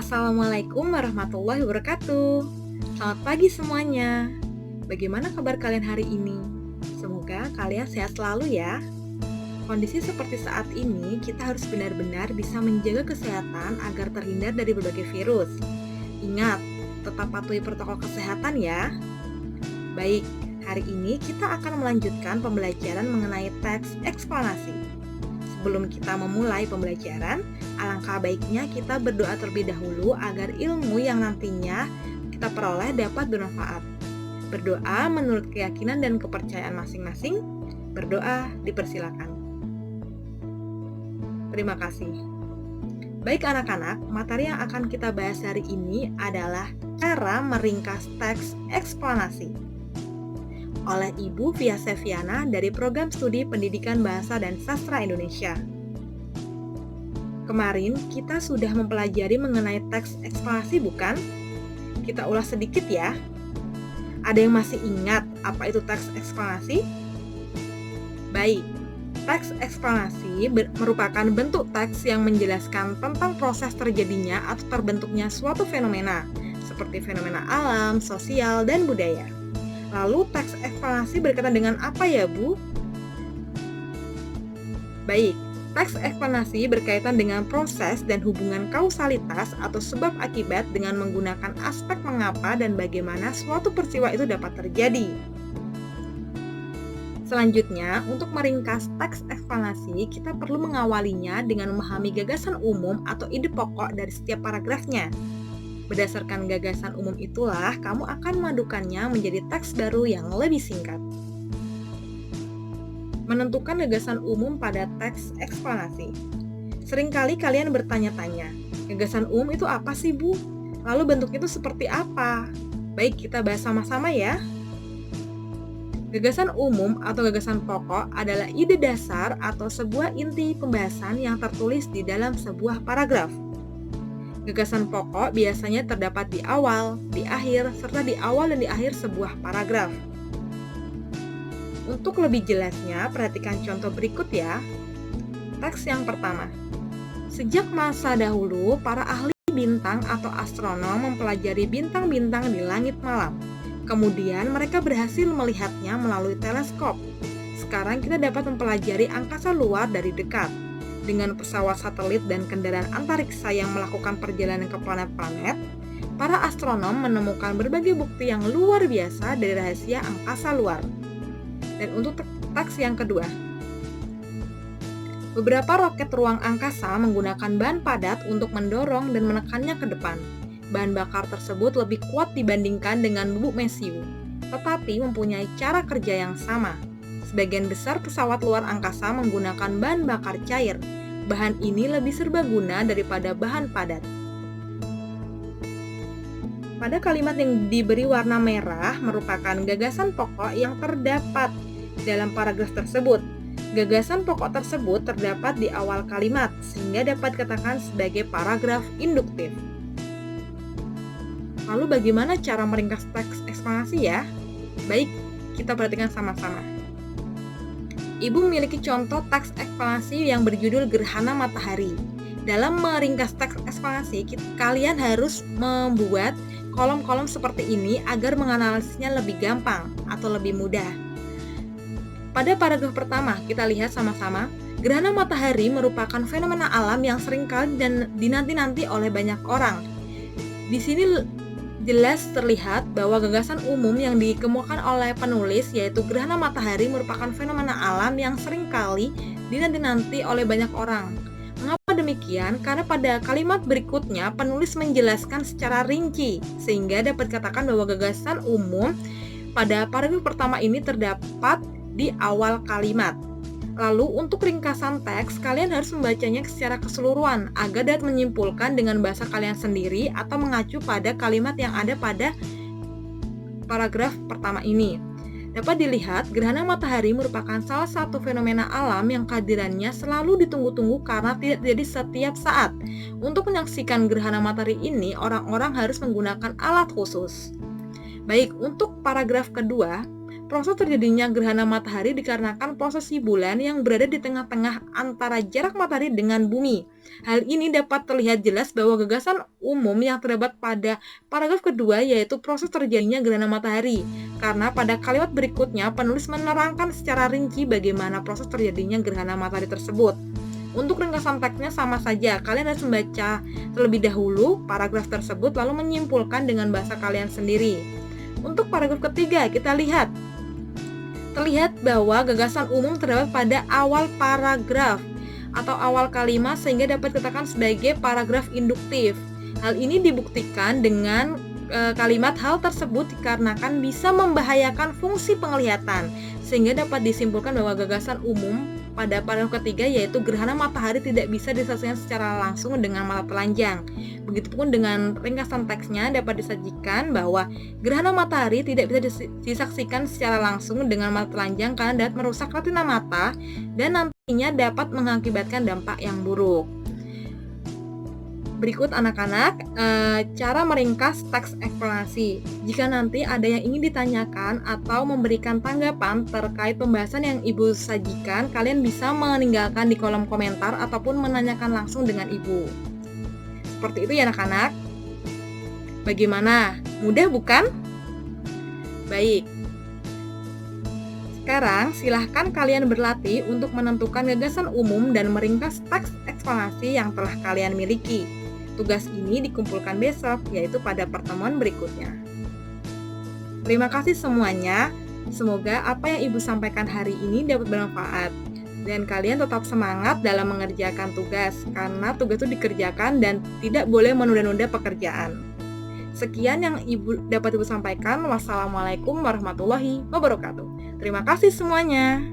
Assalamualaikum warahmatullahi wabarakatuh. Selamat pagi semuanya. Bagaimana kabar kalian hari ini? Semoga kalian sehat selalu ya. Kondisi seperti saat ini, kita harus benar-benar bisa menjaga kesehatan agar terhindar dari berbagai virus. Ingat, tetap patuhi protokol kesehatan ya. Baik, hari ini kita akan melanjutkan pembelajaran mengenai teks eksplanasi. Sebelum kita memulai pembelajaran, alangkah baiknya kita berdoa terlebih dahulu agar ilmu yang nantinya kita peroleh dapat bermanfaat. Berdoa menurut keyakinan dan kepercayaan masing-masing. Berdoa dipersilakan. Terima kasih. Baik anak-anak, materi yang akan kita bahas hari ini adalah cara meringkas teks eksplanasi oleh Ibu Via Seviana dari Program Studi Pendidikan Bahasa dan Sastra Indonesia. Kemarin kita sudah mempelajari mengenai teks eksplanasi, bukan? Kita ulas sedikit ya. Ada yang masih ingat apa itu teks eksplanasi? Baik, teks eksplanasi merupakan bentuk teks yang menjelaskan tentang proses terjadinya atau terbentuknya suatu fenomena, seperti fenomena alam, sosial, dan budaya. Lalu teks eksplanasi berkaitan dengan apa ya, Bu? Baik, teks eksplanasi berkaitan dengan proses dan hubungan kausalitas atau sebab akibat dengan menggunakan aspek mengapa dan bagaimana suatu peristiwa itu dapat terjadi. Selanjutnya, untuk meringkas teks eksplanasi, kita perlu mengawalinya dengan memahami gagasan umum atau ide pokok dari setiap paragrafnya. Berdasarkan gagasan umum itulah, kamu akan memadukannya menjadi teks baru yang lebih singkat. Menentukan gagasan umum pada teks eksplanasi. Seringkali kalian bertanya-tanya, gagasan umum itu apa sih, Bu? Lalu bentuknya itu seperti apa? Baik, kita bahas sama-sama ya. Gagasan umum atau gagasan pokok adalah ide dasar atau sebuah inti pembahasan yang tertulis di dalam sebuah paragraf. Gagasan pokok biasanya terdapat di awal, di akhir, serta di awal dan di akhir sebuah paragraf. Untuk lebih jelasnya, perhatikan contoh berikut ya. Teks yang pertama. Sejak masa dahulu, para ahli bintang atau astronom mempelajari bintang-bintang di langit malam. Kemudian mereka berhasil melihatnya melalui teleskop. Sekarang kita dapat mempelajari angkasa luar dari dekat. Dengan pesawat satelit dan kendaraan antariksa yang melakukan perjalanan ke planet-planet, para astronom menemukan berbagai bukti yang luar biasa dari rahasia angkasa luar. Dan untuk teks yang kedua, beberapa roket ruang angkasa menggunakan bahan padat untuk mendorong dan menekannya ke depan. Bahan bakar tersebut lebih kuat dibandingkan dengan bubuk mesiu, tetapi mempunyai cara kerja yang sama. Sebagian besar pesawat luar angkasa menggunakan bahan bakar cair. Bahan ini lebih serbaguna daripada bahan padat. Pada kalimat yang diberi warna merah merupakan gagasan pokok yang terdapat dalam paragraf tersebut. Gagasan pokok tersebut terdapat di awal kalimat, sehingga dapat dikatakan sebagai paragraf induktif. Lalu bagaimana cara meringkas teks eksplanasi ya? Baik, kita perhatikan sama-sama. Ibu memiliki contoh teks eksplanasi yang berjudul Gerhana Matahari. Dalam meringkas teks eksplanasi, kalian harus membuat kolom-kolom seperti ini agar menganalisisnya lebih gampang atau lebih mudah. Pada paragraf pertama, kita lihat sama-sama, gerhana matahari merupakan fenomena alam yang seringkali dan dinanti-nanti oleh banyak orang. Di sini jelas terlihat bahwa gagasan umum yang dikemukakan oleh penulis yaitu gerhana matahari merupakan fenomena alam yang seringkali dinanti-nanti oleh banyak orang. Mengapa demikian? Karena pada kalimat berikutnya penulis menjelaskan secara rinci sehingga dapat dikatakan bahwa gagasan umum pada paragraf pertama ini terdapat di awal kalimat. Lalu untuk ringkasan teks, kalian harus membacanya secara keseluruhan agar dapat menyimpulkan dengan bahasa kalian sendiri atau mengacu pada kalimat yang ada pada paragraf pertama ini. Dapat dilihat, gerhana matahari merupakan salah satu fenomena alam yang kehadirannya selalu ditunggu-tunggu karena tidak terjadi setiap saat. Untuk menyaksikan gerhana matahari ini, orang-orang harus menggunakan alat khusus. Baik, untuk paragraf kedua, Proses terjadinya gerhana matahari dikarenakan posisi bulan yang berada di tengah-tengah antara jarak matahari dengan bumi. Hal ini dapat terlihat jelas bahwa gagasan umum yang terdapat pada paragraf kedua yaitu proses terjadinya gerhana matahari. Karena pada kalimat berikutnya penulis menerangkan secara rinci bagaimana proses terjadinya gerhana matahari tersebut. Untuk ringkasan teksnya sama saja, kalian harus membaca terlebih dahulu paragraf tersebut lalu menyimpulkan dengan bahasa kalian sendiri. Untuk paragraf ketiga, kita lihat. Terlihat bahwa gagasan umum terdapat pada awal paragraf atau awal kalimat sehingga dapat dikatakan sebagai paragraf induktif. Hal ini dibuktikan dengan kalimat hal tersebut dikarenakan bisa membahayakan fungsi penglihatan sehingga dapat disimpulkan bahwa gagasan umum pada paragraf ketiga yaitu gerhana matahari tidak bisa disaksikan secara langsung dengan mata telanjang. Begitupun dengan ringkasan teksnya dapat disajikan bahwa gerhana matahari tidak bisa disaksikan secara langsung dengan mata telanjang karena dapat merusak retina mata dan nantinya dapat mengakibatkan dampak yang buruk. Berikut anak-anak cara meringkas teks eksplanasi. Jika nanti ada yang ingin ditanyakan atau memberikan tanggapan terkait pembahasan yang Ibu sajikan, kalian bisa meninggalkan di kolom komentar ataupun menanyakan langsung dengan Ibu. Seperti itu ya anak-anak. Bagaimana? Mudah bukan? Baik. Sekarang silahkan kalian berlatih untuk menentukan gagasan umum dan meringkas teks eksplanasi yang telah kalian miliki. Tugas ini dikumpulkan besok, yaitu pada pertemuan berikutnya. Terima kasih semuanya. Semoga apa yang Ibu sampaikan hari ini dapat bermanfaat. Dan kalian tetap semangat dalam mengerjakan tugas, karena tugas itu dikerjakan dan tidak boleh menunda-nunda pekerjaan. Sekian yang dapat Ibu sampaikan. Wassalamualaikum warahmatullahi wabarakatuh. Terima kasih semuanya.